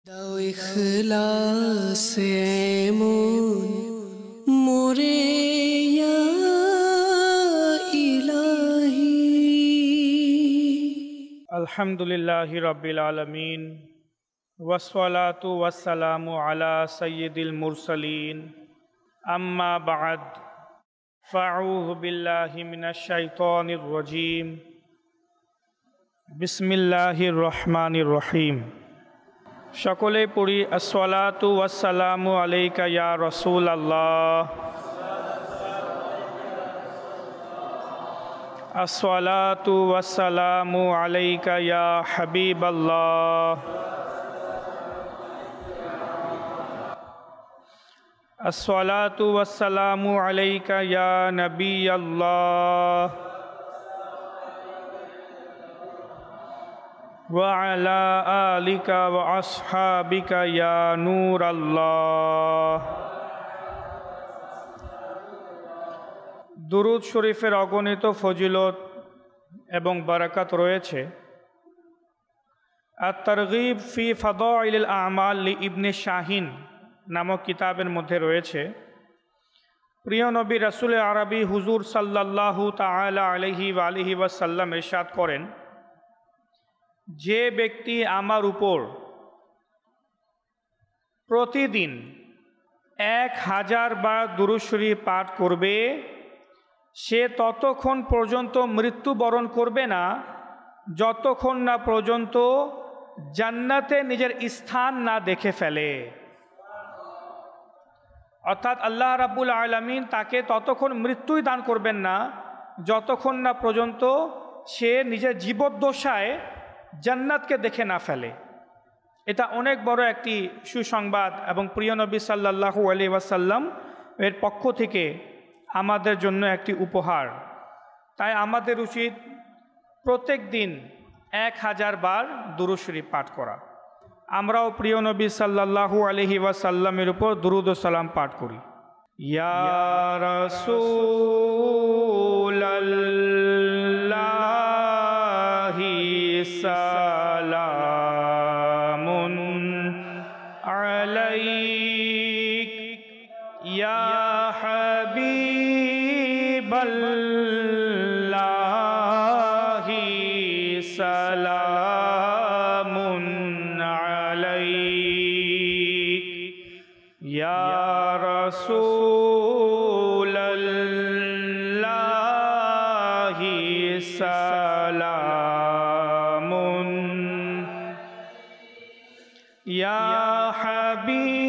দাও ইখলাস এমন মোরে ইয়া ইলাহি। আলহামদুলিল্লাহি রাব্বিল আলামিন ওয়াসসালাতু ওয়াসসালামু আলা সাইয়্যিদিল মুরসালিন আম্মা বা'দ ফাআউযু বিল্লাহি মিনাশ শাইতানির রাজীম বিসমিল্লাহির রহমানির রহিম। সকলে পড়ি আসসালাতু ওয়াসসালামু আলাইকা ইয়া রাসূলাল্লাহ, আসসালাতু ওয়াসসালামু আলাইকা ইয়া হাবিবাল্লাহ, আসসালাতু ওয়াসসালামু আলাইকা ইয়া নবিয়াল্লাহ ওয়া আলা আলিকা ওয়া আসহাবিকা ইয়া নূরাল্লাহ। দুরূদ শরীফের অগণিত ফজিলত এবং বারাকাত রয়েছে। আত-তারগীব ফি ফাদাইলিল আমাল লি ইবনে শাহিন নামক কিতাবের মধ্যে রয়েছে, প্রিয় নবী রাসূল আরবি হুজুর সাল্লাল্লাহু তাআলা আলাইহি ওয়া আলিহি ওয়াসাল্লাম ইরশাদ করেন, যে ব্যক্তি আমার উপর প্রতিদিন 1000 বার দুরূদ শরীফ পাঠ করবে, সে ততক্ষণ পর্যন্ত মৃত্যুবরণ করবে না যতক্ষণ না পর্যন্ত জান্নাতে নিজের স্থান না দেখে ফেলে। অর্থাৎ আল্লাহ রাব্বুল আলামিন তাকে ততক্ষণ মৃত্যুই দান করবেন না যতক্ষণ না পর্যন্ত সে নিজের জীবদ্দশায় জান্নাতকে দেখে না ফেলে। এটা অনেক বড় একটি সুসংবাদ এবং প্রিয় নবী সাল্লাল্লাহু আলাইহি ওয়াসাল্লাম এর পক্ষ থেকে আমাদের জন্য একটি উপহার। তাই আমাদের উচিত প্রত্যেক দিন 1000 বার দুরূদ শরীফ পাঠ করা। আমরাও প্রিয় নবী সাল্লাল্লাহু আলাইহি ওয়াসাল্লামের উপর দুরূদ ও সালাম পাঠ করি। ইয়া রাসূলাল্লাহি সালামুন আলাইক ইয়া হাবিবাল্লাহি সালামুন আলাইক ইয়া রাসূলাল্লাহি সালামুন ইয়া হাবিবাল্লাহি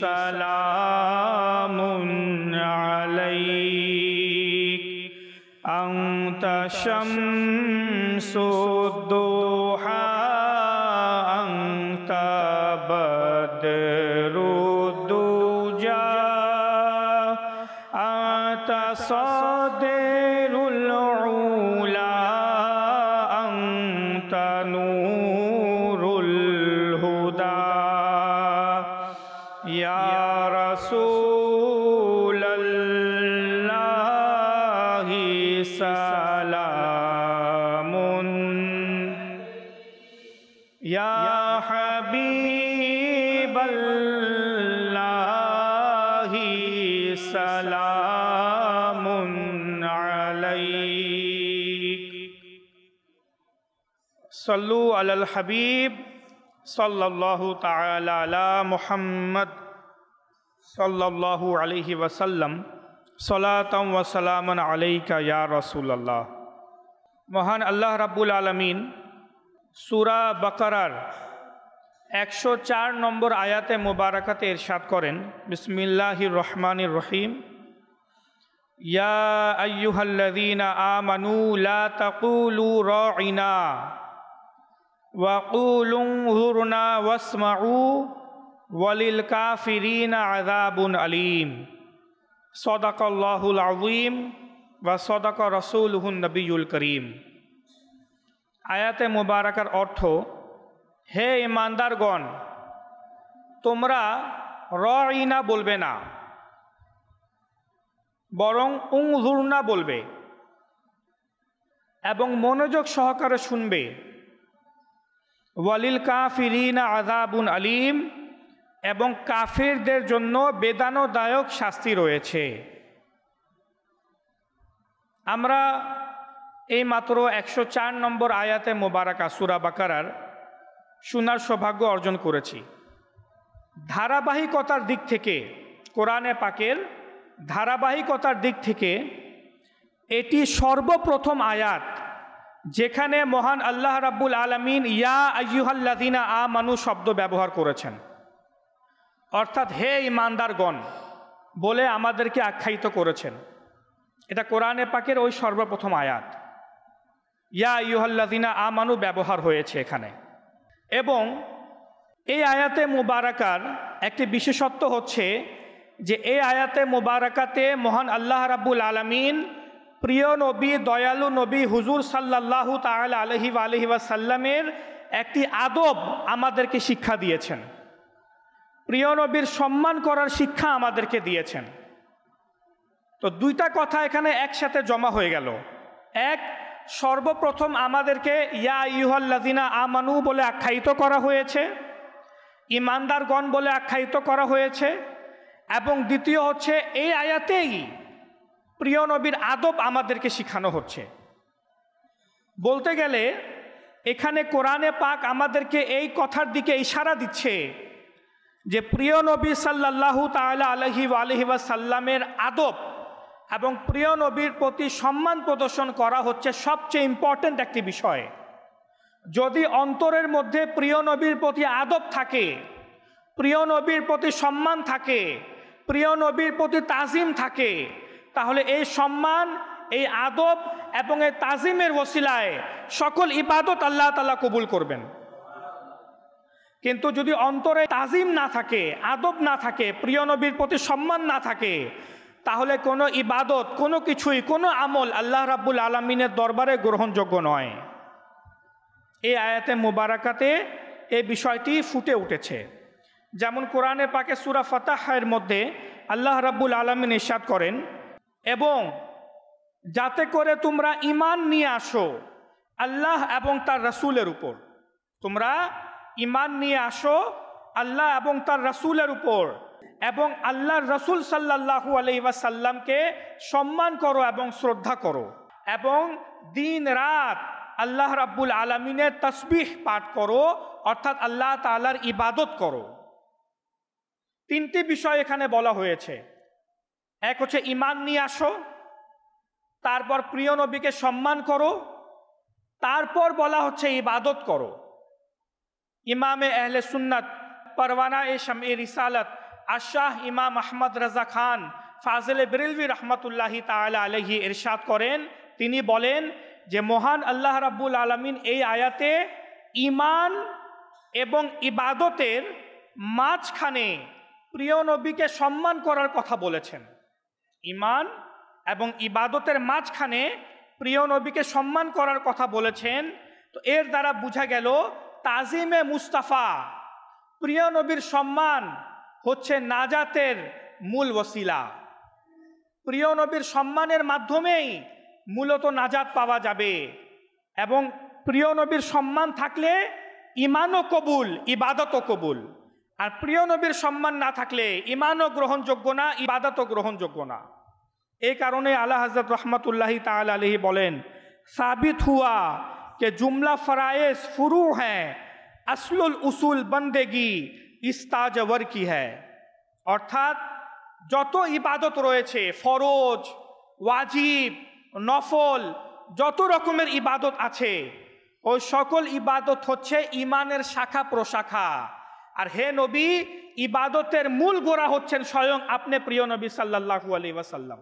সালামুন আলাইক আনতা শামসুদ দুহা আনতা বদরুদ দুজা আনতা সাদিরুল উলা আনতা নূরুল হুদা ইয়া রাসূলাল্লাহি সালামুন ইয়া হাবিবাল্লাহি সালামুন আলাইক সাল্লু আলাল হাবিব সাল্লাল্লাহু তাআলা আলা মুহাম্মদ সাল্লাল্লাহু আলাইহি ওয়াসাল্লাম সালাতাম ওয়া সালামান আলাইকা ইয়া রাসূলুল্লাহ। মহান আল্লাহ রাব্বুল আলামিন সূরা বাকারার 104 নম্বর আয়াতে মুবারাকাতে ইরশাদ করেন, বিসমিল্লাহির রহমানির রহিম, ইয়া আইয়ুহাল্লাযীনা আমানু লা তাকুলু রাঈনা ওয়া কুলু উনজুরনা ওয়াসমাউ ওয়ালিল কাফিরিনা আযাবুন আলীম। সাদাকাল্লাহুল আযীম ওয়া সাদাকা রাসূলুহুন নবিয়্যুল করিম। আয়াতে মুবারাকার অর্থ, হে ঈমানদারগণ, তোমরা রাঈনা বলবে না, বরং উনজুরনা বলবে। এবং মনোযোগ সহকারে শুনবে। ওয়ালিল কাফিরিনা আযাবুন আলিম, এবং কাফিরদের জন্য বেদনাদায়ক শাস্তি রয়েছে। আমরা এই মাত্র 104 নম্বর আয়াতে মোবারকা সূরা বাকারার শোনার সৌভাগ্য অর্জন করেছি। ধারাবাহিকতার দিক থেকে, কোরআনে পাকের ধারাবাহিকতার দিক থেকে এটি সর্বপ্রথম আয়াত যেখানে মহান আল্লাহ রাব্বুল আলামিন ইয়া আইয়ুহাল্লাযিনা আমানু শব্দ ব্যবহার করেছেন, অর্থাৎ হে ঈমানদারগণ বলে আমাদেরকে আখ্যায়িত করেছেন। এটা কোরআনে পাকের ওই সর্বপ্রথম আয়াত, ইয়া আইয়ুহাল্লাযিনা আমানু ব্যবহার হয়েছে এখানে। এবং এই আয়াতে মুবারাকার একটি বিশেষত্ব হচ্ছে যে এই আয়াতে মুবারাকাতে মহান আল্লাহ রাব্বুল আলামিন প্রিয় নবী, দয়ালু নবী হুজুর সাল্লাল্লাহু তাআলা আলাইহি ওয়াসাল্লামের একটি আদব আমাদেরকে শিক্ষা দিয়েছেন। প্রিয় নবীর সম্মান করার শিক্ষা আমাদেরকে দিয়েছেন। তো দুইটা কথা এখানে একসাথে জমা হয়ে গেল। এক, সর্বপ্রথম আমাদেরকে ইয়া আইয়ুহাল্লাযিনা আমানু বলে আখ্যায়িত করা হয়েছে, ঈমানদারগণ বলে আখ্যায়িত করা হয়েছে। এবং দ্বিতীয় হচ্ছে এই আয়াতেই প্রিয় নবীর আদব আমাদেরকে শেখানো হচ্ছে। বলতে গেলে এখানে কোরআনে পাক আমাদেরকে এই কথার দিকে ইশারা দিচ্ছে যে প্রিয় নবী সাল্লাল্লাহু তাআলা আলাইহি ওয়াসাল্লামের আদব এবং প্রিয় নবীর প্রতি সম্মান প্রদর্শন করা হচ্ছে সবচেয়ে ইম্পর্ট্যান্ট একটি বিষয়। যদি অন্তরের মধ্যে প্রিয় নবীর প্রতি আদব থাকে, প্রিয় নবীর প্রতি সম্মান থাকে, প্রিয় নবীর প্রতি তাজিম থাকে, তাহলে এই সম্মান, এই আদব এবং এই তাজিমের ওসিলায় সকল ইবাদত আল্লাহ তাআলা কবুল করবেন। কিন্তু যদি অন্তরে তাজিম না থাকে, আদব না থাকে, প্রিয় নবীর প্রতি সম্মান না থাকে, তাহলে কোনো ইবাদত, কোনো কিছুই, কোনো আমল আল্লাহ রাব্বুল আলামিনের দরবারে গ্রহণযোগ্য নয়। এই আয়াতে মুবারাকাতে এই বিষয়টি ফুটে উঠেছে। যেমন কোরআনে পাকে সূরা ফাতাহের মধ্যে আল্লাহ রাব্বুল আলামিন ইরশাদ করেন, এবং যাতে করে তোমরা ঈমান নিয়ে আসো আল্লাহ এবং তার রাসূলের উপর। তোমরা ঈমান নিয়ে আসো আল্লাহ এবং তার রাসূলের উপর, এবং আল্লাহর রাসূল সাল্লাল্লাহু আলাইহি ওয়াসাল্লামকে সম্মান করো এবং শ্রদ্ধা করো, এবং দিন রাত আল্লাহ রাব্বুল আলামিনের তাসবিহ পাঠ করো, অর্থাৎ আল্লাহ তাআলার ইবাদত করো। তিনটি বিষয় এখানে বলা হয়েছে। এক হচ্ছে ঈমান নিয়ে আসো, তারপর প্রিয় নবীকে সম্মান করো, তারপর বলা হচ্ছে ইবাদত করো। ইমামে আহলে সুন্নাত পরওয়ানা এ শামে রিসালাত আশাহ ইমাম আহমদ রাজা খান ফাজিল বেরেলভী রহমতুল্লাহি তাআলা আলাইহি ইরশাদ করেন, তিনি বলেন যে মহান আল্লাহ রাব্বুল আলামিন এই আয়াতে ঈমান এবং ইবাদতের মাঝখানে প্রিয় নবীকে সম্মান করার কথা বলেছেন। ঈমান এবং ইবাদতের মাঝখানে প্রিয় নবীকে সম্মান করার কথা বলেছেন। তো এর দ্বারা বোঝা গেল তাজিমে মুস্তাফা, প্রিয় নবীর সম্মান হচ্ছে নাজাতের মূল ওসিলা। প্রিয় নবীর সম্মানের মাধ্যমেই মূলত নাজাত পাওয়া যাবে, এবং প্রিয় নবীর সম্মান থাকলে ঈমানও কবুল, ইবাদতও কবুল। আর প্রিয় নবীর সম্মান না থাকলে ঈমানও গ্রহণযোগ্য না, ইবাদতও গ্রহণযোগ্য না। এই কারণে আলা হযরত রহমতুল্লাহি তাআলা আলাইহি বলেন, সাবিত হুয়া कि जुमला फ़राइज़ फ़ुरू हैं, আসলুল উসুল বন্দেগি ইস্তাজওয়ার কি হ্যায়। অর্থাৎ যত ইবাদত রয়েছে, ফরজ, ওয়াজিব, নফল, যত রকমের ইবাদত আছে, ওই সকল ইবাদত হচ্ছে ঈমানের শাখা প্রশাখা। আর হে নবী, ইবাদতের মূল গোড়া হচ্ছেন স্বয়ং আপনি প্রিয় নবী সাল্লাল্লাহু আলাইহি ওয়াসাল্লাম।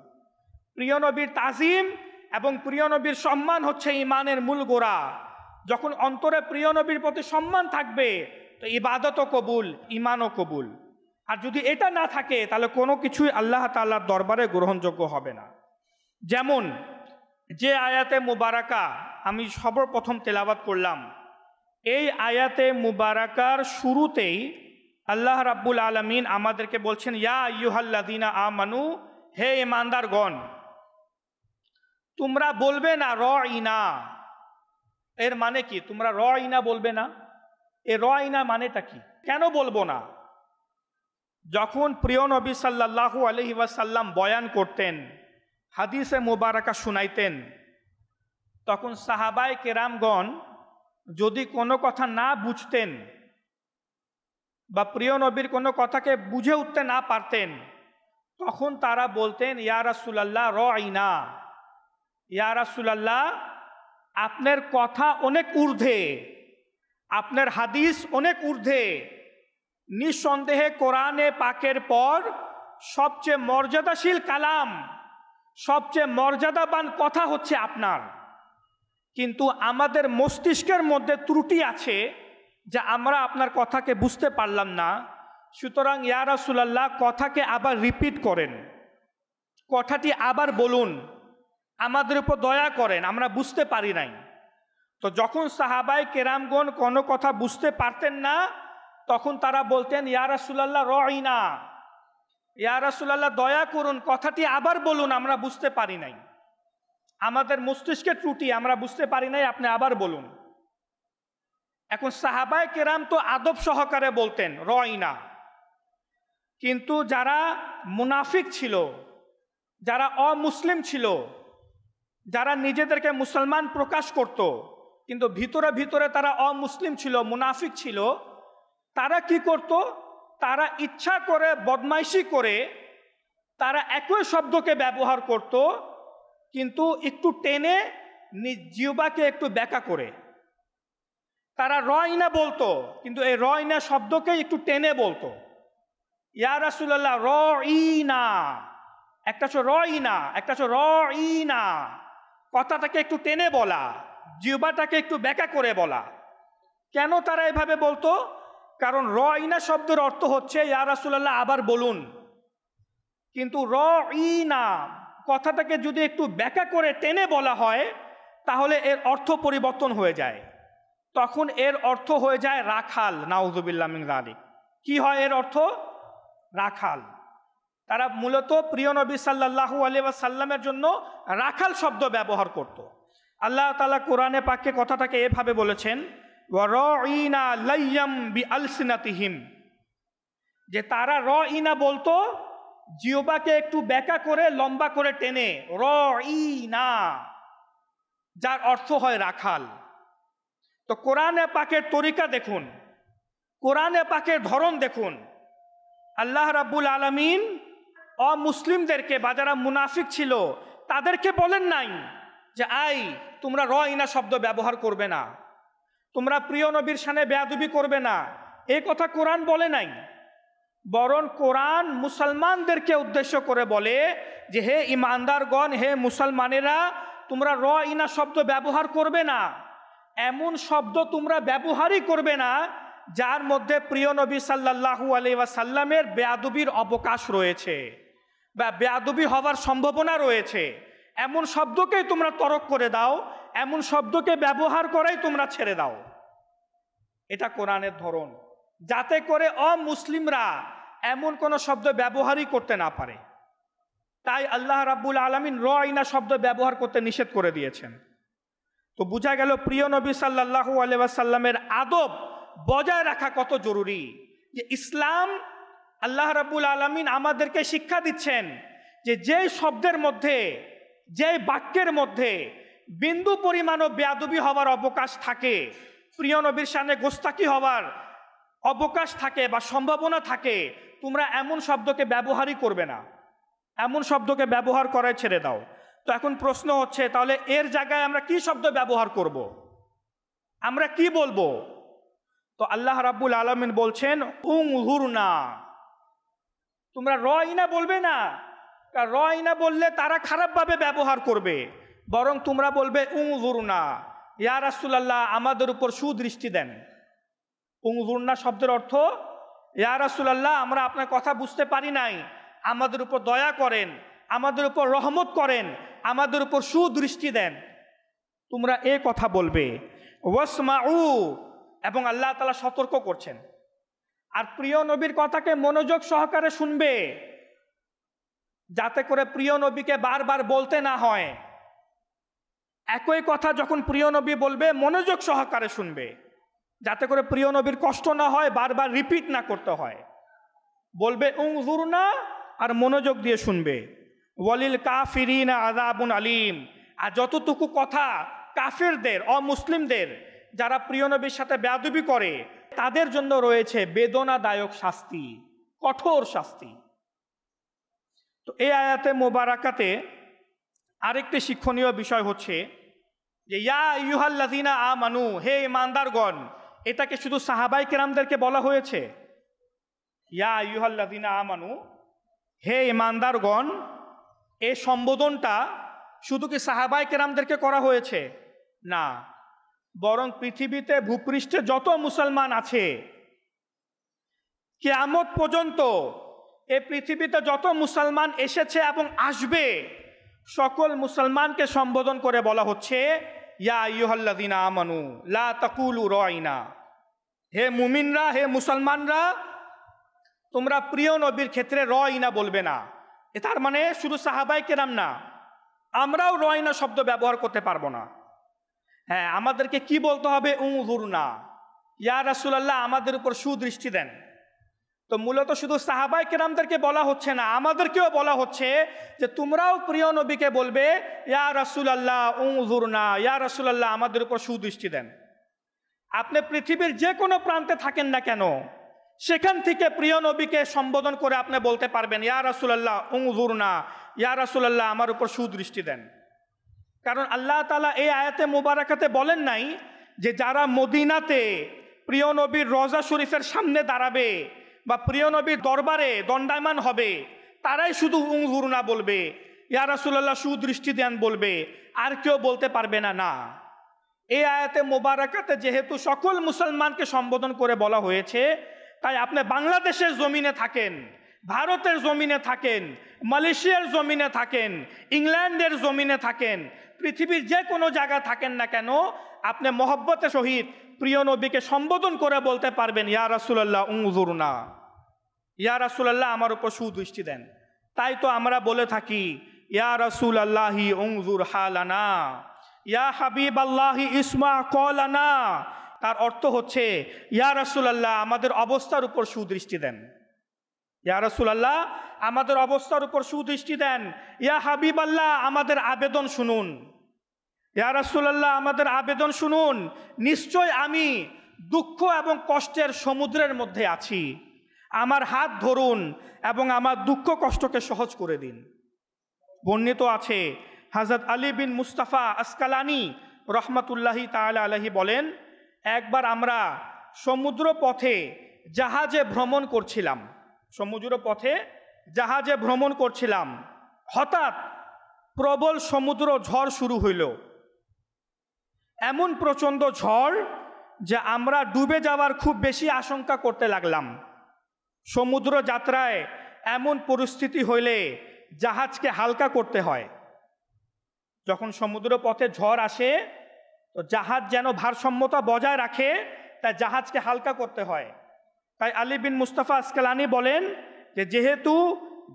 প্রিয় নবীর তাজিম এবং প্রিয় নবীর সম্মান হচ্ছে ঈমানের মূল গোড়া। যখন অন্তরে প্রিয় নবীর প্রতি সম্মান থাকবে তো ইবাদতও কবুল, ঈমানও কবুল। আর যদি এটা না থাকে তাহলে কোনো কিছুই আল্লাহ তাআলার দরবারে গ্রহণযোগ্য হবে না। যেমন যে আয়াতে মুবারাকা আমি সর্বপ্রথম তেলাওয়াত করলাম, এই আয়াতে মুবারাকার শুরুতেই আল্লাহ রাব্বুল আলামিন আমাদেরকে বলছেন, ইয়া আইয়ুহাল্লাযিনা আমানু, হে ঈমানদারগণ, তোমরা বলবে না রাইনা। এর মানে কি? তোমরা রাইনা বলবে না? এ রাইনা মানেটা কি? কেন বলবো না? যখন প্রিয় নবী সাল্লাল্লাহু আলাইহি ওয়াসাল্লাম বয়ান করতেন, হাদিসে মুবারাকা শুনাইতেন, তখন সাহাবায়ে কেরামগণ যদি কোনো কথা না বুঝতেন বা প্রিয় নবীর কোনো কথাকে বুঝে উঠতে না পারতেন, তখন তারা বলতেন, ইয়া রাসূলুল্লাহ রাইনা, ইয়া রাসূলুল্লাহ আপনার কথা অনেক ঊর্ধ্বে, আপনার হাদিস অনেক ঊর্ধ্বে, নিঃসন্দেহে কোরআনে পাকের পর সবচেয়ে মর্যাদাশীল কালাম, সবচেয়ে মর্যাদাবান কথা হচ্ছে আপনার। কিন্তু আমাদের মস্তিষ্কের মধ্যে ত্রুটি আছে যে আমরা আপনার কথাকে বুঝতে পারলাম না, সুতরাং ইয়া রাসূলুল্লাহ কথাকে আবার রিপিট করেন, কথাটি আবার বলুন, আমাদের উপর দয়া করেন, আমরা বুঝতে পারি নাই। তো যখন সাহাবায়ে কেরামগণ কোনো কথা বুঝতে পারতেন না, তখন তারা বলতেন, ইয়া রাসূলুল্লাহ রাইনা, ইয়া রাসূলুল্লাহ দয়া করুন, কথাটি আবার বলুন, আমরা বুঝতে পারি নাই, আমাদের মস্তিষ্কের ত্রুটি, আমরা বুঝতে পারি নাই, আপনি আবার বলুন। এখন সাহাবায়ে কেরাম তো আদব সহকারে বলতেন রাইনা, কিন্তু যারা মুনাফিক ছিল, যারা অমুসলিম ছিল, যারা নিজেদেরকে মুসলমান প্রকাশ করত কিন্তু ভিতরে ভিতরে তারা অমুসলিম ছিল, মুনাফিক ছিল, তারা কি করত? তারা ইচ্ছা করে বদমাইশি করে তারা একই শব্দকে ব্যবহার করত, কিন্তু একটু টেনে জিহ্বাকে একটু ব্যাকা করে। তারা রাইনা বলতো, কিন্তু এই রাইনা শব্দকে একটু টেনে বলতো। ইয়া রাসূলুল্লাহ রাইনা, একটা হচ্ছে রাইনা, একটা হচ্ছে রাইনা, কথাটাকে একটু টেনে বলা, জিহ্বাটাকে একটু ব্যাকা করে বলা। কেন তারা এভাবে বলতো? কারণ রাইনা শব্দের অর্থ হচ্ছে ইয়া রাসূলুল্লাহ আবার বলুন, কিন্তু রাইনা কথাটাকে যদি একটু ব্যাকা করে টেনে বলা হয় তাহলে এর অর্থ পরিবর্তন হয়ে যায়, তখন এর অর্থ হয়ে যায় রাখাল। নাউযুবিল্লাহ মিন যালিক। কি হয় এর অর্থ? রাখাল। তারা মূলত প্রিয় নবী সাল্লাল্লাহু আলাইহি ওয়াসাল্লামের জন্য রাখাল শব্দ ব্যবহার করত। আল্লাহ তাআলা কোরআনে পাকে কথাটাকে এভাবে বলেছেন, ওয়ারাইনা লাইয়াম বিআলসিনাতিহিম, যে তারা রাইনা বলতো জিহ্বাকে একটু ব্যাকা করে লম্বা করে টেনে, রাইনা, যার অর্থ হয় রাখাল। তো কোরআনে পাকের তরিকা দেখুন, কোরআনে পাকের ধরন দেখুন। আল্লাহ রাব্বুল আলামিন অমুসলিমদেরকে বা যারা মুনাফিক ছিল তাদেরকে বলেন নাই যে আই তোমরা রাইনা শব্দ ব্যবহার করবে না, তোমরা প্রিয় নবীর শানে বেয়াদবি করবে না, এই কথা কোরআন বলে নাই। বরং কোরআন মুসলমানদেরকে উদ্দেশ্য করে বলে যে হে ইমানদারগণ, হে মুসলমানেরা, তোমরা রাইনা শব্দ ব্যবহার করবে না, এমন শব্দ তোমরা ব্যবহারই করবে না যার মধ্যে প্রিয় নবী সাল্লাল্লাহু আলাইহি ওয়াসাল্লামের বেয়াদবির অবকাশ রয়েছে বা বেয়াদবি হওয়ার সম্ভাবনা রয়েছে। এমন শব্দকেই তোমরা তরক করে দাও, এমন শব্দকে ব্যবহার করাই তোমরা ছেড়ে দাও। এটা কোরআনের ধরন, যাতে করে অমুসলিমরা এমন কোন শব্দ ব্যবহারই করতে না পারে। তাই আল্লাহ রাব্বুল আলামিন রাইনা শব্দ ব্যবহার করতে নিষেধ করে দিয়েছেন। তো বোঝা গেল প্রিয় নবী সাল্লাল্লাহু আলাইহি ওয়াসাল্লামের আদব বজায় রাখা কত জরুরি। যে ইসলাম, আল্লাহ রাব্বুল আলামিন আমাদেরকে শিক্ষা দিচ্ছেন যে যেই শব্দের মধ্যে, যেই বাক্যের মধ্যে বিন্দু পরিমাণও বেয়াদবি হওয়ার অবকাশ থাকে, প্রিয় নবীর শানে গোস্তাকি হওয়ার অবকাশ থাকে বা সম্ভাবনা থাকে, তোমরা এমন শব্দকে ব্যবহারই করবে না, এমন শব্দকে ব্যবহার করে ছেড়ে দাও। তো এখন প্রশ্ন হচ্ছে, তাহলে এর জায়গায় আমরা কি শব্দ ব্যবহার করব? আমরা কি বলবো? তো আল্লাহ রাব্বুল আলামিন বলছেন উনজুরনা, তোমরা রাইনা বলবে না। রাইনা বললে তারা খারাপভাবে ব্যবহার করবে, বরং তোমরা বলবে উনজুরনা, ইয়া রাসূলুল্লাহ আমাদের উপর সুদৃষ্টি দেন। উনজুরনা শব্দের অর্থ, ইয়া রাসূলুল্লাহ আমরা আপনার কথা বুঝতে পারি নাই, আমাদের উপর দয়া করেন, আমাদের উপর রহমত করেন, আমাদের উপর সুদৃষ্টি দেন, তোমরা এই কথা বলবে। ওয়াসমাউ, এবং আল্লাহ তাআলা সতর্ক করছেন, আর প্রিয় নবীর কথাকে মনোযোগ সহকারে শুনবে, যাতে করে প্রিয় নবীকে বারবার বলতে না হয় একই কথা যখন প্রিয় নবী বলবে মনোযোগ সহকারে শুনবে, যাতে করে প্রিয় নবীর কষ্ট না হয়, বারবার রিপিট না করতে হয়। বলবে উনজুরনা আর মনোযোগ দিয়ে শুনবে। ওয়ালিল কাফিরিনা আযাবুন আলিম, আর যতটুকু কথা কাফিরদের, অমুসলিমদের, যারা প্রিয় নবীর সাথে বেয়াদবি করে, তাদের জন্য রয়েছে বেদনাদায়ক শাস্তি, কঠোর শাস্তি। তো এই আয়াতে মোবারাকাতে আরেকটি শিক্ষণীয় বিষয় হচ্ছে যে ইয়া আইয়ুহাল্লাযীনা আমানু, হে ঈমানদারগণ। এটাকে শুধু সাহাবায়ে কেরামদেরকে বলা হয়েছে, ইয়া আইয়ুহাল্লাযীনা আমানু, হে ঈমানদারগণ। এই সম্বোধনটা শুধু কি সাহাবায়ে কেরামদেরকে করা হয়েছে? না, বরং পৃথিবীতে ভূপৃষ্ঠে যত মুসলমান আছে, কিয়ামত পর্যন্ত এই পৃথিবীতে যত মুসলমান এসেছে এবং আসবে, সকল মুসলমানকে সম্বোধন করে বলা হচ্ছে ইয়া আইয়ুহাল্লাযীনা আমানু লা তাকুলু রাইনা, হে মুমিনরা, হে মুসলমানরা, তোমরা প্রিয় নবীর ক্ষেত্রে রাইনা বলবে না। তার মানে শুধু সাহাবায়ে কেরাম না, আমরাও রাইনা শব্দ ব্যবহার করতে পারবো না। হ্যাঁ, আমাদেরকে কি বলতে হবে? উনজুরনা, ইয়া রাসূলুল্লাহ আমাদের উপর সুদৃষ্টি দেন। তো মূলত শুধু সাহাবায়ে কেরামদেরকে বলা হচ্ছে না, আমাদেরকেও বলা হচ্ছে যে তোমরাও প্রিয় নবীকে বলবে ইয়া রাসূলুল্লাহ উনজুরনা, ইয়া রাসূলুল্লাহ আমাদের উপর সুদৃষ্টি দেন। আপনি পৃথিবীর যে কোনো প্রান্তে থাকেন না কেন, সেখান থেকে প্রিয় নবীকে সম্বোধন করে আপনি বলতে পারবেন ইয়া রাসূলুল্লাহ উনজুরনা, ইয়া রাসূলুল্লাহ আমার উপর সুদৃষ্টি দেন। কারণ আল্লাহ তাআলা এই আয়াতে মুবারাকাতে বলেন নাই যে যারা মদিনাতে প্রিয় নবীর রওজা শরীফের সামনে দাঁড়াবে বা প্রিয় নবীর দরবারে দণ্ডায়মান হবে, তারাই শুধু উনজুরনা বলবে, ইয়া রাসূলুল্লাহ সুদৃষ্টি দেন বলবে, আর কেউ বলতে পারবে না। না, এই আয়াতে মোবারকাতে যেহেতু সকল মুসলমানকে সম্বোধন করে বলা হয়েছে, তাই আপনি বাংলাদেশের জমিনে থাকেন, ভারতের জমিনে থাকেন, মালয়েশিয়ার জমিনে থাকেন, ইংল্যান্ডের জমিনে থাকেন, পৃথিবীর যে কোনো জায়গায় থাকেন না কেন, আপনি মহব্বতের সহিত প্রিয় নবীকে সম্বোধন করে বলতে পারবেন ইয়া রাসূলুল্লাহ উনজুরনা, ইয়া রাসূলুল্লাহ আমার উপর সুদৃষ্টি দেন। তাই তো আমরা বলে থাকি ইয়া রাসূলুল্লাহি উনজুর হালানা, ইয়া হাবিবাল্লাহি ইসমা কওলানা। তার অর্থ হচ্ছে ইয়া রাসূলুল্লাহ আমাদের অবস্থার উপর সুদৃষ্টি দেন, ইয়া রাসূলুল্লাহ আমাদের অবস্থার উপর সুদৃষ্টি দেন, ইয়া হাবিবাল্লাহ আমাদের আবেদন শুনুন, ইয়া রাসূলুল্লাহ আমাদের আবেদন শুনুন। নিশ্চয় আমি দুঃখ এবং কষ্টের সমুদ্রের মধ্যে আছি, আমার হাত ধরুন এবং আমার দুঃখ কষ্টকে সহজ করে দিন। বর্ণিত আছে হযরত আলী বিন মুস্তাফা আসকালানি রহমাতুল্লাহি তাআলা আলাইহি বলেন, একবার আমরা সমুদ্র পথে জাহাজে ভ্রমণ করছিলাম, সমুদ্র পথে জাহাজে ভ্রমণ করছিলাম, হঠাৎ প্রবল সমুদ্র ঝড় শুরু হইল। এমন প্রচণ্ড ঝড় যে আমরা ডুবে যাওয়ার খুব বেশি আশঙ্কা করতে লাগলাম। সমুদ্র যাত্রায় এমন পরিস্থিতি হইলে জাহাজকে হালকা করতে হয়। যখন সমুদ্র পথে ঝড় আসে, তো জাহাজ যেন ভারসাম্যতা বজায় রাখে, তাই জাহাজকে হালকা করতে হয়। তাই আলী বিন মুস্তাফা আসকালানি বলেন যে যেহেতু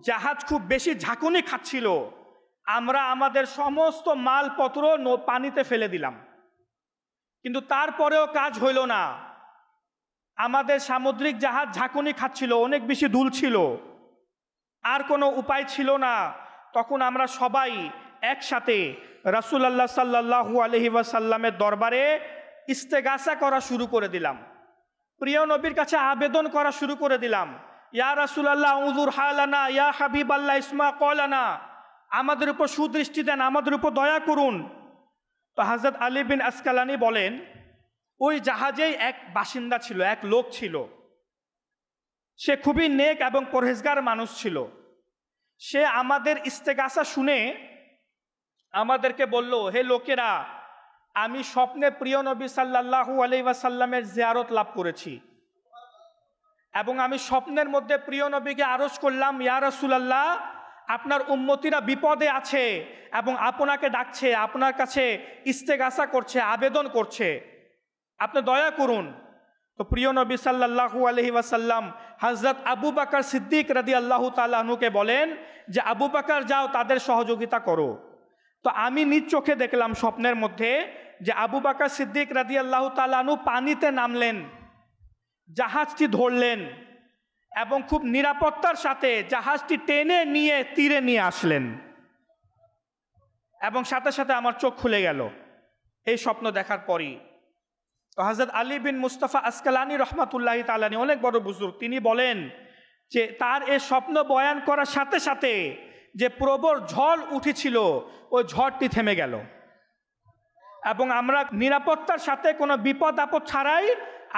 জাহাজ খুব বেশি ঝাঁকুনি খাচ্ছিল, আমরা আমাদের সমস্ত মালপত্র পানিতে ফেলে দিলাম, কিন্তু তারপরেও কাজ হইল না। আমাদের সামুদ্রিক জাহাজ ঝাঁকুনি খাচ্ছিল, অনেক বেশি দুলছিল, আর কোনো উপায় ছিল না। তখন আমরা সবাই একসাথে রাসূলুল্লাহ সাল্লাল্লাহু আলাইহি ওয়াসাল্লামের দরবারে ইস্তেগাসা করা শুরু করে দিলাম, প্রিয় নবীর কাছে আবেদন করা শুরু করে দিলাম, ইয়া রাসূলুল্লাহ উনজুর হালানা, ইয়া হাবিবাল্লাহ ইসমা কওলানা, আমাদের উপর সুদৃষ্টি দেন, আমাদের উপর দয়া করুন। তো হযরত আলী বিন আসকালানি বলেন, ওই জাহাজেই এক বাসিন্দা ছিল, এক লোক ছিল, সে খুবই নেক এবং পরহেজগার মানুষ ছিল। সে আমাদের ইস্তেগাসা শুনে আমাদেরকে বলল, হে লোকেরা, আমি স্বপ্নে প্রিয় নবী সাল্লাল্লাহু আলাইহি ওয়াসাল্লামের জিয়ারত লাভ করেছি এবং আমি স্বপ্নের মধ্যে প্রিয় নবীকে আরজ করলাম, ইয়া রাসূলুল্লাহ আপনার উম্মতিরা বিপদে আছে এবং আপনাকে ডাকছে, আপনার কাছে ইস্তেগাসা করছে, আবেদন করছে, আপনি দয়া করুন। তো প্রিয় নবী সাল্লাল্লাহু আলাইহি ওয়াসাল্লাম হযরত আবু বকর সিদ্দিক রাদিয়াল্লাহু তাআলা আনহুকে বলেন যে আবু বকর যাও, তাদের সহযোগিতা করো। তো আমি নিজ চোখে দেখলাম স্বপ্নের মধ্যে যে আবু বকর সিদ্দিক রাদিয়াল্লাহু তাআলা আনহু পানিতে নামলেন, জাহাজটি ধরলেন এবং খুব নিরাপত্তার সাথে জাহাজটি টেনে নিয়ে তীরে নিয়ে আসলেন, এবং সাথে সাথে আমার চোখ খুলে গেল এই স্বপ্ন দেখার পরই। তো হযরত আলী বিন মুস্তাফা আসকালানি রহমাতুল্লাহি তাআলা অনেক বড় বুজুর্গ, তিনি বলেন যে তার এই স্বপ্ন বয়ান করার সাথে সাথে যে প্রবল ঝড় উঠেছিল ওই ঝড়টি থেমে গেল, এবং আমরা নিরাপত্তার সাথে কোনো বিপদ আপদ ছাড়াই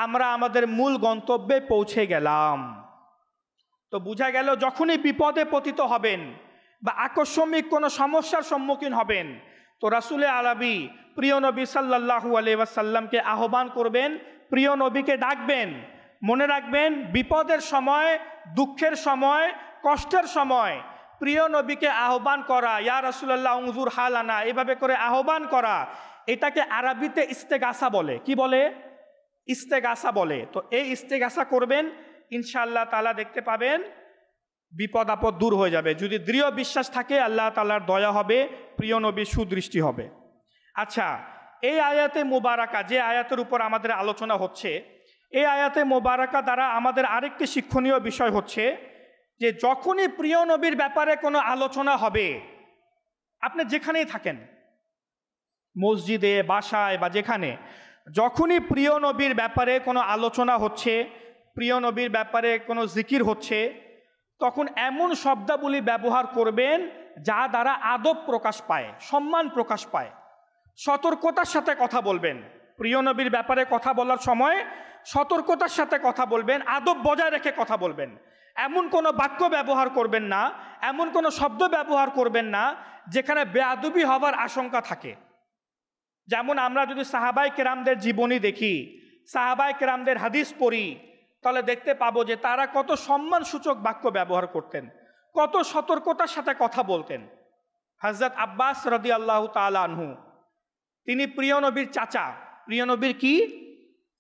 আমরা আমাদের মূল গন্তব্যে পৌঁছে গেলাম। তো বোঝা গেল যখনই বিপদে পতিত হবেন বা আকস্মিক কোনো সমস্যার সম্মুখীন হবেন, তো রাসূলে আরবি প্রিয় নবী সাল্লাল্লাহু আলাইহি ওয়াসাল্লামকে আহ্বান করবেন, প্রিয় নবীকে ডাকবেন। মনে রাখবেন, বিপদের সময়, দুঃখের সময়, কষ্টের সময় প্রিয় নবীকে আহ্বান করা, ইয়া রাসূলুল্লাহ উনজুর হালানা, এভাবে করে আহ্বান করা, এটাকে আরবিতে ইস্তেগাসা বলে। কি বলে? ইস্তেগাসা বলে। তো এই ইস্তেগাসা করবেন, ইনশাআল্লাহ তাআলা দেখতে পাবেন বিপদ আপদ দূর হয়ে যাবে। যদি দৃঢ় বিশ্বাস থাকে আল্লাহ তাআলার দয়া হবে, প্রিয় নবীর সুদৃষ্টি হবে। আচ্ছা, এই আয়াতে মোবারকা, যে আয়াতের উপর আমাদের আলোচনা হচ্ছে, এই আয়াতে মোবারকা দ্বারা আমাদের আরেকটি শিক্ষণীয় বিষয় হচ্ছে যে যখনই প্রিয় নবীর ব্যাপারে কোনো আলোচনা হবে, আপনি যেখানেই থাকেন, মসজিদে, বাসায় বা যেখানে, যখনই প্রিয় নবীর ব্যাপারে কোনো আলোচনা হচ্ছে, প্রিয় নবীর ব্যাপারে কোনো জিকির হচ্ছে, তখন এমন শব্দাবলী ব্যবহার করবেন যা দ্বারা আদব প্রকাশ পায়, সম্মান প্রকাশ পায়। সতর্কতার সাথে কথা বলবেন। প্রিয় নবীর ব্যাপারে কথা বলার সময় সতর্কতার সাথে কথা বলবেন, আদব বজায় রেখে কথা বলবেন। এমন কোনো বাক্য ব্যবহার করবেন না, এমন কোনো শব্দ ব্যবহার করবেন না যেখানে বেয়াদবি হওয়ার আশঙ্কা থাকে। যেমন আমরা যদি সাহাবায়ে কেরামদের জীবনী দেখি, সাহাবায়ে কেরামদের হাদিস পড়ি, তাহলে দেখতে পাবো যে তারা কত সম্মানসূচক বাক্য ব্যবহার করতেন, কত সতর্কতার সাথে কথা বলতেন। হযরত আব্বাস রাদিয়াল্লাহু তাআলা আনহু, তিনি প্রিয় নবীর চাচা। প্রিয় নবীর কি?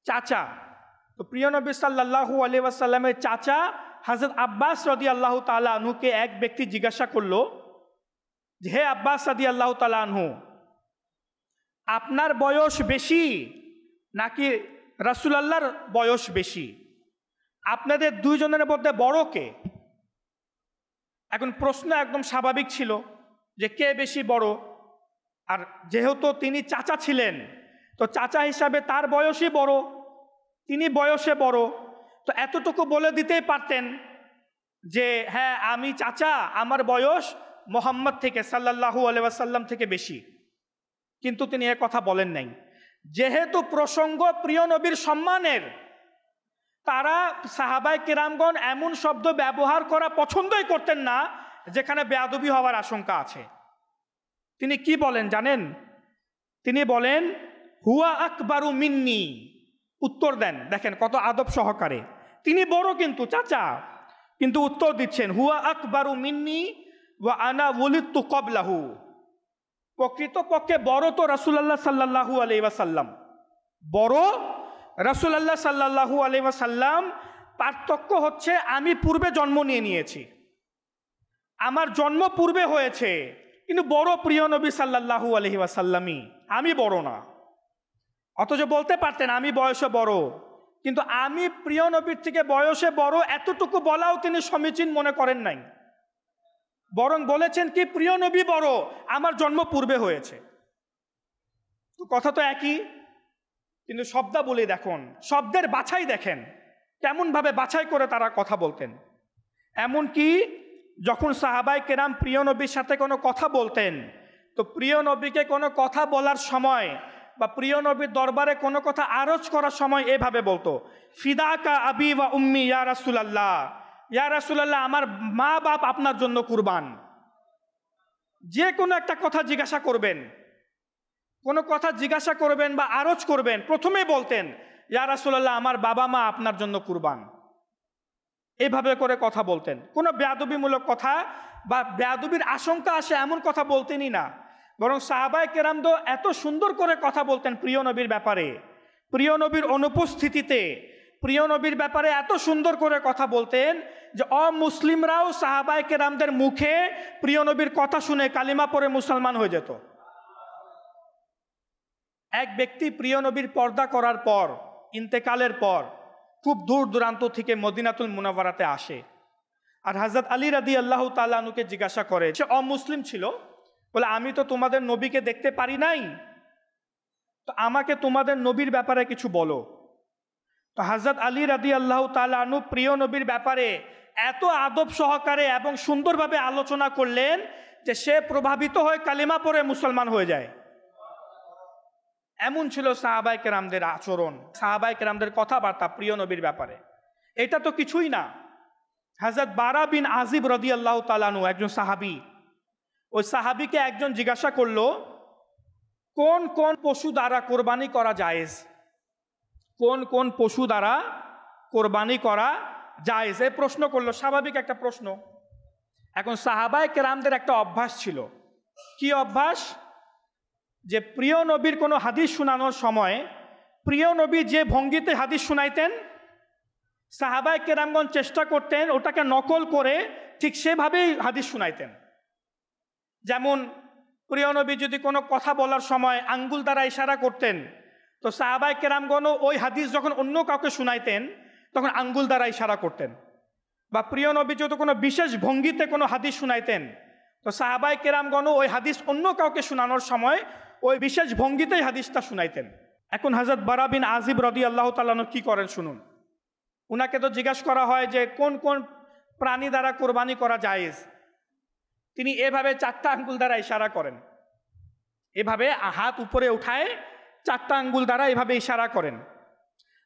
চাচা। তো প্রিয় নবী সাল্লাল্লাহু আলাইহি ওয়াসাল্লামের চাচা হযরত আব্বাস রাদিয়াল্লাহু তাআলা আনহুকে এক ব্যক্তি জিজ্ঞাসা করলো যে, হে আব্বাস রাদিয়াল্লাহু তাআলা আনহু, আপনার বয়স বেশি নাকি রাসূলুল্লাহর বয়স বেশি? আপনাদের দুইজনের মধ্যে বড় কে? এখন প্রশ্ন একদম স্বাভাবিক ছিল যে কে বেশি বড়। আর যেহেতু তিনি চাচা ছিলেন, তো চাচা হিসাবে তার বয়সই বড়, তিনি বয়সে বড়, তো এতটুকু বলে দিতেই পারতেন যে হ্যাঁ আমি চাচা, আমার বয়স মুহাম্মদ থেকে সাল্লাল্লাহু আলাইহি ওয়াসাল্লাম থেকে বেশি। কিন্তু তিনি এ কথা বলেন নাই। যেহেতু প্রসঙ্গ প্রিয় নবীর সম্মানের, তারা সাহাবায়ে কেরামগণ এমন শব্দ ব্যবহার করা পছন্দই করতেন না যেখানে বেয়াদবি হওয়ার আশঙ্কা আছে। তিনি কি বলেন জানেন? তিনি বলেন হুয়া আকবারু মিন্নি। উত্তর দেন, দেখেন কত আদব সহকারে। তিনি বড় কিন্তু চাচা, কিন্তু উত্তর দিচ্ছেন হুয়া আকবারু মিন্নি ওয়া আনা ওয়ালিদতু ক্বাবলাহু। প্রকৃতপক্ষে বড় তো রাসূলুল্লাহ সাল্লাল্লাহু আলাইহি ওয়াসাল্লাম, বড় রাসূলুল্লাহ সাল্লাল্লাহু আলাইহি ওয়াসাল্লাম। পার্থক্য হচ্ছে আমি পূর্বে জন্ম নিয়েছি, আমার জন্ম পূর্বে হয়েছে, কিন্তু বড় প্রিয় নবী সাল্লাল্লাহু আলাইহি ওয়াসাল্লামই, আমি বড় না। অথচ বলতে পারতেন আমি বয়সে বড়, কিন্তু আমি প্রিয় নবীর থেকে বয়সে বড় এতটুকু বলাও তিনি সমীচীন মনে করেন নাই। বরং বলেছেন কি প্রিয় নবী বড়, আমার জন্ম পূর্বে হয়েছে। তো কথা তো একই, কিন্তু শব্দাবলী দেখুন, শব্দের বাছাই দেখেন কেমনভাবে বাছাই করে তারা কথা বলতেন। এমনকি যখন সাহাবায়ে কেরাম প্রিয় নবীর সাথে কোনো কথা বলতেন, তো প্রিয় নবীকে কোনো কথা বলার সময় বা প্রিয় নবীর দরবারে কোনো কথা আরজ করার সময় এভাবে বলতো, ফিদাকা আবি ওয়া উম্মি ইয়া রাসূলুল্লাহ, ইয়া রাসূলুল্লাহ আমার মা বাপ আপনার জন্য কুরবান। যে কোনো একটা কথা জিজ্ঞাসা করবেন, কোনো কথা জিজ্ঞাসা করবেন বা আরজ করবেন, প্রথমেই বলতেন ইয়া রাসূলুল্লাহ আমার বাবা মা আপনার জন্য কুরবান। এভাবে করে কথা বলতেন। কোনো বেয়াদবিমূলক কথা বা বেয়াদবির আশঙ্কা আসে এমন কথা বলতেনই না, বরং সাহাবায়ে কেরাম তো এত সুন্দর করে কথা বলতেন প্রিয় নবীর ব্যাপারে, প্রিয় নবীর অনুপস্থিতিতে প্রিয় নবীর ব্যাপারে এত সুন্দর করে কথা বলতেন যে অমুসলিমরাও সাহাবায়ে কেরামদের মুখে প্রিয় নবীর কথা শুনে কালিমা পড়ে মুসলমান হয়ে যেত। এক ব্যক্তি প্রিয় নবীর পর্দা করার পর, ইন্তেকালের পর খুব দূর দূরান্ত থেকে মদিনাতুল মুনাওয়ারাতে আসে, আর হযরত আলী রাদিয়াল্লাহু তাআলা আনহুকে জিজ্ঞাসা করে, সে অমুসলিম ছিল, বলে আমি তো তোমাদের নবীকে দেখতে পারি নাই, তো আমাকে তোমাদের নবীর ব্যাপারে কিছু বলো। তো হযরত আলী রাদিয়াল্লাহু তাআলা আনহু প্রিয় নবীর ব্যাপারে এত আদব সহকারে এবং সুন্দরভাবে আলোচনা করলেন যে সে প্রভাবিত হয়ে কালিমা পড়ে মুসলমান হয়ে যায়। এমন ছিল সাহাবায়ে কেরামদের আচরণ, সাহাবায়ে কেরামদের কথাবার্তা প্রিয় নবীর ব্যাপারে। এটা তো কিছুই না। হযরত বারা বিন আজিব রাদিয়াল্লাহু তাআলা আনহু একজন সাহাবী, ওই সাহাবীকে একজন জিজ্ঞাসা করলো, কোন কোন পশু দ্বারা কোরবানি করা জায়েজ, কোন কোন পশু দ্বারা কোরবানি করা জায়েজ, এই প্রশ্ন করলো। স্বাভাবিক একটা প্রশ্ন। এখন সাহাবায়ে কেরামদের একটা অভ্যাস ছিল। কি অভ্যাস? যে প্রিয় নবীর কোনো হাদিস শোনানোর সময় প্রিয় নবী যে ভঙ্গিতে হাদিস শোনাইতেন, সাহাবায়ে কেরামগণ চেষ্টা করতেন ওটাকে নকল করে ঠিক সেভাবেই হাদিস শোনাইতেন। যেমন প্রিয় নবী যদি কোনো কথা বলার সময় আঙ্গুল দ্বারা ইশারা করতেন, তো সাহাবায়ে কেরামগণও ওই হাদিস যখন অন্য কাউকে শোনাইতেন তখন আঙ্গুল দ্বারা ইশারা করতেন। বা প্রিয় নবী যদি কোনো বিশেষ ভঙ্গিতে কোনো হাদিস শোনাইতেন, তো সাহাবায়ে কেরামগণও ওই হাদিস অন্য কাউকে শোনানোর সময় ওই বিশেষ ভঙ্গিতেই হাদিসটা শোনাইতেন। এখন হযরত বারা বিন আজিব রাদিয়াল্লাহু তাআলা আনহু কি করেন শুনুন। উনাকে তো জিজ্ঞাসা করা হয় যে কোন কোন প্রাণী দ্বারা কোরবানি করা জায়েজ। তিনি এভাবে 4টা আঙ্গুল দ্বারা ইশারা করেন, এভাবে হাত উপরে উঠায় 4টা আঙ্গুল দ্বারা এভাবে ইশারা করেন,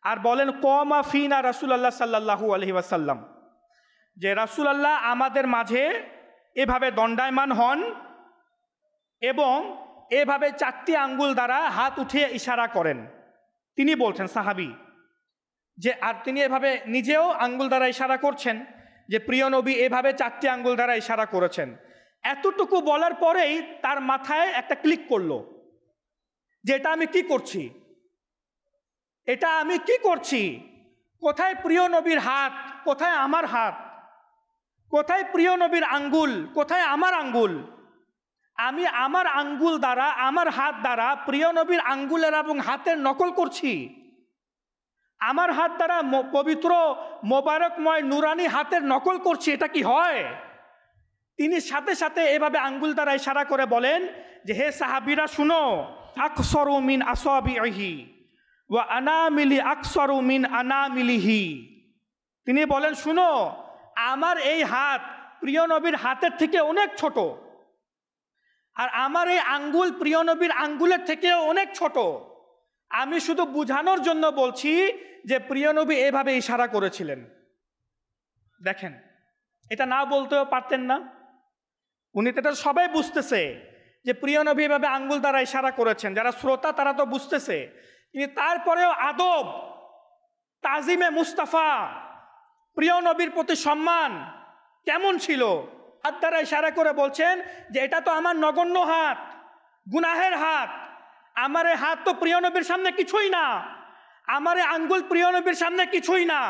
আর বলেন কমা ফিনা রাসূলুল্লাহ সাল্লাল্লাহু আলাইহি ওয়াসাল্লাম, যে রাসূলুল্লাহ আমাদের মাঝে এভাবে দণ্ডায়মান হন এবং এভাবে 4টি আঙ্গুল দ্বারা হাত উঠিয়ে ইশারা করেন। তিনি বলছেন সাহাবী যে, আর তিনি এভাবে নিজেও আঙ্গুল দ্বারা ইশারা করছেন যে প্রিয় নবী এভাবে 4টি আঙ্গুল দ্বারা ইশারা করেছেন। এতটুকু বলার পরেই তার মাথায় একটা ক্লিক করলো যে এটা আমি কি করছি, এটা আমি কি করছি, কোথায় প্রিয় নবীর হাত, কোথায় আমার হাত, কোথায় প্রিয় নবীর আঙ্গুল, কোথায় আমার আঙ্গুল। আমি আমার আঙ্গুল দ্বারা, আমার হাত দ্বারা প্রিয় নবীর আঙ্গুলের এবং হাতের নকল করছি। আমার হাত দ্বারা পবিত্র মোবারকময় নুরানি হাতের নকল করছি, এটা কি হয়? তিনি সাথে সাথে এভাবে আঙ্গুল দ্বারা ইশারা করে বলেন যে হে সাহাবীরা শুনো, আকসরু মিন আসাবিহি ওয়া আনামিলি আকসরু মিন আনামিলিহি। তিনি বলেন শুনো, আমার এই হাত প্রিয় নবীর হাতের থেকে অনেক ছোট, আর আমার এই আঙ্গুল প্রিয় নবীর আঙ্গুলের থেকে অনেক ছোট। আমি শুধু বুঝানোর জন্য বলছি যে প্রিয় নবী এভাবে ইশারা করেছিলেন। দেখেন, এটা না বলতেও পারতেন না, উনি তো এটা সবাই বুঝতেছে যে প্রিয় নবী এভাবে আঙ্গুল দ্বারা ইশারা করেছেন, যারা শ্রোতা তারা তো বুঝতেছে। কিন্তু তারপরেও আদব, তাজিমে মুস্তাফা, প্রিয় নবীর প্রতি সম্মান কেমন ছিল? হাত দ্বারা ইশারা করে বলছেন যে এটা তো আমার নগণ্য হাত, গুনাহের হাত, আমার এই হাত তো প্রিয় নবীর সামনে কিছুই না, আমার এই আঙ্গুল প্রিয় নবীর সামনে কিছুই না।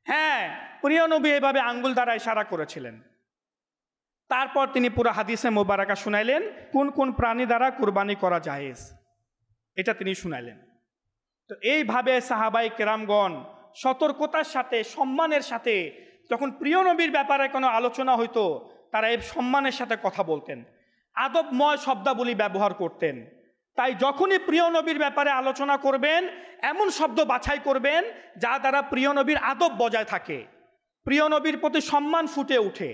হ্যাঁ, প্রিয় নবী এভাবে আঙ্গুল দ্বারা ইশারা করেছিলেন। তারপর তিনি পুরো হাদিসে মোবারকা শুনাইলেন কোন কোন প্রাণী দ্বারা কুরবানি করা জায়েজ, এটা তিনি শুনাইলেন। তো এইভাবে সাহাবায়ে কেরামগণ সতর্কতার সাথে, সম্মানের সাথে যখন প্রিয় নবীর ব্যাপারে কোনো আলোচনা হইতো, তারা এই সম্মানের সাথে কথা বলতেন, আদবময় শব্দাবলী ব্যবহার করতেন। তাই যখনই প্রিয় নবীর ব্যাপারে আলোচনা করবেন, এমন শব্দ বাছাই করবেন যা দ্বারা প্রিয় নবীর আদব বজায় থাকে, প্রিয় নবীর প্রতি সম্মান ফুটে ওঠে।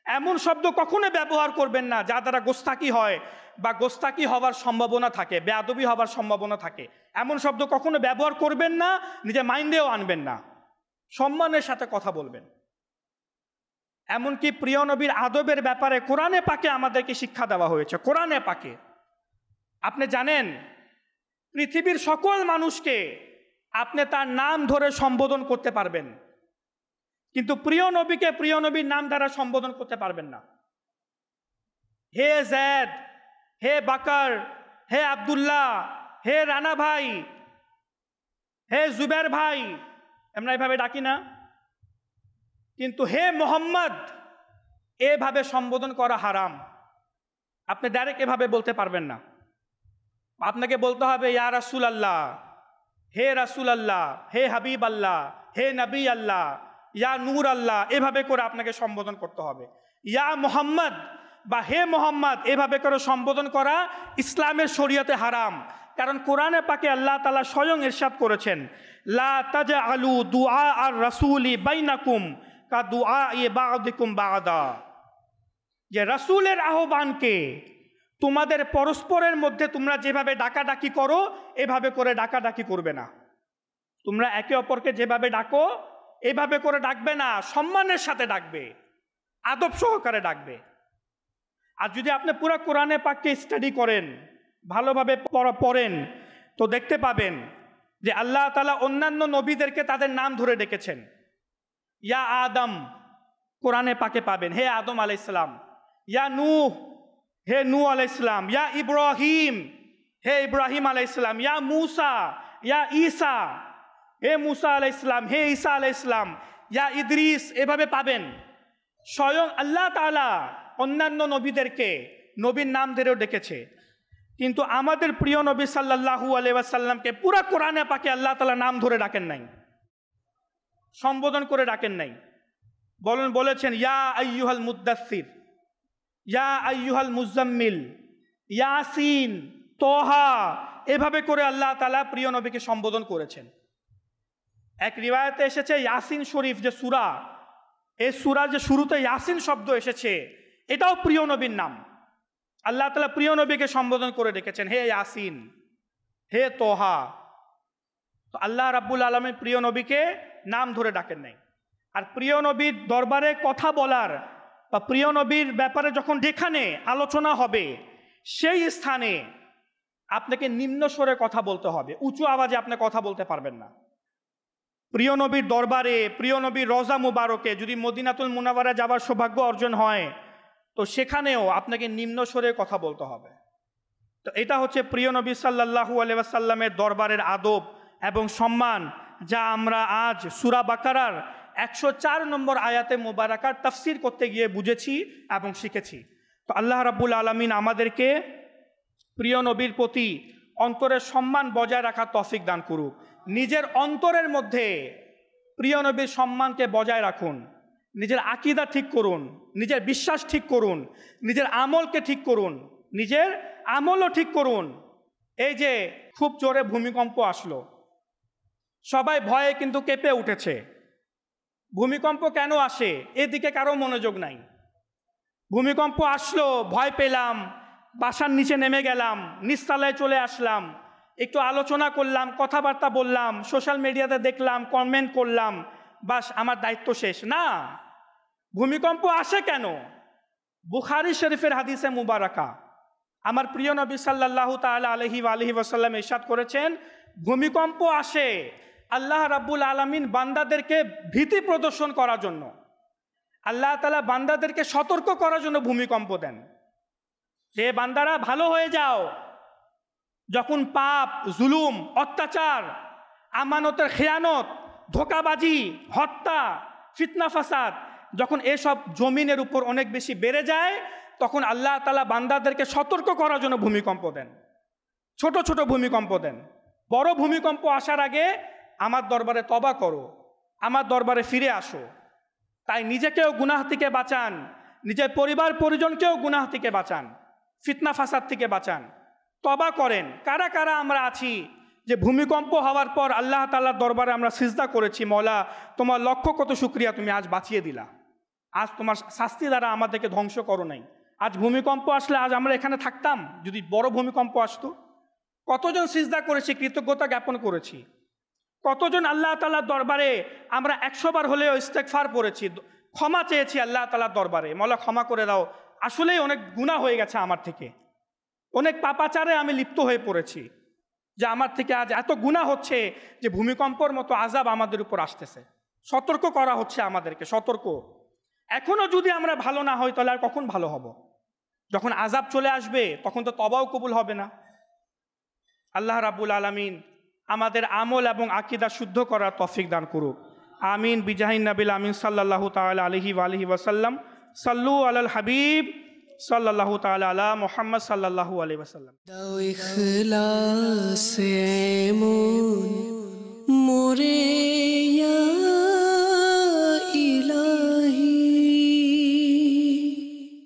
এমন শব্দ কখনো ব্যবহার করবেন না যা দ্বারা গোস্তাকি হয় বা গোস্তাকি হওয়ার সম্ভাবনা থাকে, বেয়াদবি হওয়ার সম্ভাবনা থাকে। এমন শব্দ কখনো ব্যবহার করবেন না, নিজে মাইন্ডেও আনবেন না। সম্মানের সাথে কথা বলবেন। এমনকি প্রিয় নবীর আদবের ব্যাপারে কোরআনে পাকে আমাদেরকে শিক্ষা দেওয়া হয়েছে। কোরআনে পাকে আপনি জানেন, পৃথিবীর সকল মানুষকে আপনি তার নাম ধরে সম্বোধন করতে পারবেন, কিন্তু প্রিয় নবীকে প্রিয় নবীর নাম দ্বারা সম্বোধন করতে পারবেন না। হে জেদ, হে বাকর, হে আব্দুল্লাহ, হে রানা ভাই, হে জুবের ভাই, আমরা এভাবে ডাকি না। কিন্তু হে মোহাম্মদ এভাবে সম্বোধন করা হারাম, আপনি ডাইরেক্ট এভাবে বলতে পারবেন না। আপনাকে বলতে হবে ইয়া রাসূল আল্লাহ, হে রাসূল আল্লাহ, হে হাবিব আল্লাহ, হে নবী আল্লাহ, ইয়া নূর আল্লাহ, এভাবে করে আপনাকে সম্বোধন করতে হবে। ইয়া মুহাম্মদ বা হে মোহাম্মদ এভাবে করে সম্বোধন করা ইসলামের শরীয়তে হারাম। কারণ কোরআনে পাকে আল্লাহ তাআলা স্বয়ং ইরশাদ করেছেন, লা তাজআলু দুআ আর রাসূলি বাইনাকুম কা দুআ বা'দিকুম বা'দা, যে রাসূলের আহ্বানকে তোমাদের পরস্পরের মধ্যে তোমরা যেভাবে ডাকাডাকি করো এভাবে করে ডাকাডাকি করবে না। তোমরা একে অপরকে যেভাবে ডাকো এভাবে করে ডাকবে না, সম্মানের সাথে ডাকবে, আদব সহকারে ডাকবে। আর যদি আপনি পুরো কোরআনে পাককে স্টাডি করেন, ভালোভাবে পড়েন, তো দেখতে পাবেন যে আল্লাহ তাআলা অন্যান্য নবীদেরকে তাদের নাম ধরে ডেকেছেন। ইয়া আদম কোরআনে পাকে পাবেন, হে আদম আলাইহিস সালাম। ইয়া নূহ, হে নূহ আলাইহিস সালাম। ইয়া ইব্রাহিম, হে ইব্রাহিম আলাইহিস সালাম। ইয়া মূসা, ইয়া ঈসা, হে মূসা আলাইহিস সালাম, হে ঈসা আলাইহিস সালাম। ইয়া ইদ্রিস, এভাবে পাবেন। স্বয়ং আল্লাহ তাআলা অন্যান্য নবীদেরকে নবীর নাম ধরেও ডেকেছে। কিন্তু আমাদের প্রিয় নবী সাল্লাল্লাহু আলাইহি ওয়াসাল্লামকে পুরো কোরআনে পাকে আল্লাহ তাআলা নাম ধরে ডাকেন নাই, সম্বোধন করে ডাকেন নাই। বলেছেন ইয়া আইয়ুহাল মুদ্দাসসির, ইয়া আইয়ুহাল মুজাম্মিল, ইয়াসিন, তোহা, এভাবে করে আল্লাহ তাআলা প্রিয় নবীকে সম্বোধন করেছেন। এক রিওয়ায়াতে এসেছে ইয়াসিন শরীফ যে সূরা, এই সূরা যে শুরুতে ইয়াসিন শব্দ এসেছে এটাও প্রিয় নবীর নাম। আল্লাহ তাআলা প্রিয় নবীকে সম্বোধন করে ডেকেছেন, হে ইয়াসিন, হে তোহা। তো আল্লাহ রাব্বুল আলামিন প্রিয় নবীকে নাম ধরে ডাকেন নাই। আর প্রিয় নবীর দরবারে কথা বলার বা প্রিয় নবীর ব্যাপারে যখন যেখানে আলোচনা হবে সেই স্থানে আপনাকে নিম্ন স্বরে কথা বলতে হবে, উঁচু আওয়াজে আপনি কথা বলতে পারবেন না। প্রিয় নবীর দরবারে, প্রিয় নবীর রওজা মুবারকে যদি মদিনাতুল মুনাওয়ারা যাবার সৌভাগ্য অর্জন হয় তো সেখানেও আপনাকে নিম্ন স্বরে কথা বলতে হবে। তো এটা হচ্ছে প্রিয় নবী সাল্লাল্লাহু আলাইহি ওয়াসাল্লামের দরবারের আদব এবং সম্মান, যা আমরা আজ সূরা বাকারার 104 নম্বর আয়াতে মুবারাকার তাফসীর করতে গিয়ে বুঝেছি এবং শিখেছি। তো আল্লাহ রাব্বুল আলামিন আমাদেরকে প্রিয় নবীর প্রতি অন্তরের সম্মান বজায় রাখার তৌফিক দান করুক। নিজের অন্তরের মধ্যে প্রিয় নবীর সম্মানকে বজায় রাখুন, নিজের আকীদা ঠিক করুন, নিজের বিশ্বাস ঠিক করুন, নিজের আমলকে ঠিক করুন, নিজের আমলও ঠিক করুন। এই যে খুব জোরে ভূমিকম্প আসলো, সবাই ভয়ে কিন্তু কেঁপে উঠেছে। ভূমিকম্প কেন আসে এদিকে কারো মনোযোগ নাই। ভূমিকম্প আসলো, ভয় পেলাম, বাসার নিচে নেমে গেলাম, নিচতলায় চলে আসলাম, একটু আলোচনা করলাম, কথাবার্তা বললাম, সোশ্যাল মিডিয়াতে দেখলাম, কমেন্ট করলাম, বাস আমার দায়িত্ব শেষ। না, ভূমিকম্প আসে কেন? বুখারী শরীফের হাদিসে মুবারাকা আমার প্রিয় নবী সাল্লাল্লাহু তাআলা আলাইহি ওয়াসাল্লাম ইরশাদ করেছেন, ভূমিকম্প আসে আল্লাহ রাব্বুল আলামিন বান্দাদেরকে ভীতি প্রদর্শন করার জন্য। আল্লাহ তাআলা বান্দাদেরকে সতর্ক করার জন্য ভূমিকম্প দেন, যে বান্দারা ভালো হয়ে যাও। যখন পাপ, জুলুম, অত্যাচার, আমানতের খেয়ানত, ধোঁকাবাজি, হত্যা, ফিতনা ফাসাদ যখন এসব জমিনের উপর অনেক বেশি বেড়ে যায় তখন আল্লাহ তাআলা বান্দাদেরকে সতর্ক করার জন্য ভূমিকম্প দেন। ছোট ছোট ভূমিকম্প দেন। বড় ভূমিকম্প আসার আগে আমার দরবারে তওবা করো, আমার দরবারে ফিরে আসো। তাই নিজেকেও গুনাহ থেকে বাঁচান, নিজের পরিবার পরিজনকেও গুনাহ থেকে বাঁচান, ফিতনা ফাসাদ থেকে বাঁচান, তওবা করেন। কারা কারা আমরা আছি যে ভূমিকম্প হওয়ার পর আল্লাহ তাআলার দরবারে আমরা সিজদা করেছি, মওলা তোমার লক্ষ কত শুকরিয়া, তুমি আজ বাঁচিয়ে দিলা, আজ তোমার শাস্তি দ্বারা আমাদেরকে ধ্বংস করো নাই। আজ ভূমিকম্প আসলে আজ আমরা এখানে থাকতাম? যদি বড় ভূমিকম্প আসতো, কতজন সিজদা করেছি, কৃতজ্ঞতা জ্ঞাপন করেছি, কতজন আল্লাহ তাআলার দরবারে আমরা 100 বার হলেও ইস্তেগফার পড়েছি, ক্ষমা চেয়েছি আল্লাহ তাআলার দরবারে, মওলা ক্ষমা করে দাও, আসলেই অনেক গুনাহ হয়ে গেছে আমার থেকে, অনেক পাপাচারে আমি লিপ্ত হয়ে পড়েছি, যে আমার থেকে আজ এত গুনাহ হচ্ছে যে ভূমিকম্পর মতো আযাব আমাদের উপর আসতেছে। সতর্ক করা হচ্ছে আমাদেরকে, সতর্ক। এখনো যদি আমরা ভালো না হই তাহলে আর কখন ভালো হব? যখন আযাব চলে আসবে তখন তো তওবাও কবুল হবে না। আল্লাহ রাব্বুল আলামিন আমাদের আমল এবং আকীদা শুদ্ধ করার তৌফিক দান করুক। আমিন বিজাহিন নবিল আমিন সাল্লাল্লাহু তাআলা আলাইহি ওয়াসাল্লাম। সাল্লু আলাল হাবিব সাল্লাল্লাহু তাআলা আলা মুহাম্মদ সাল্লাল্লাহু আলাইহি ওয়াসাল্লাম। দাও ইখলাস এমন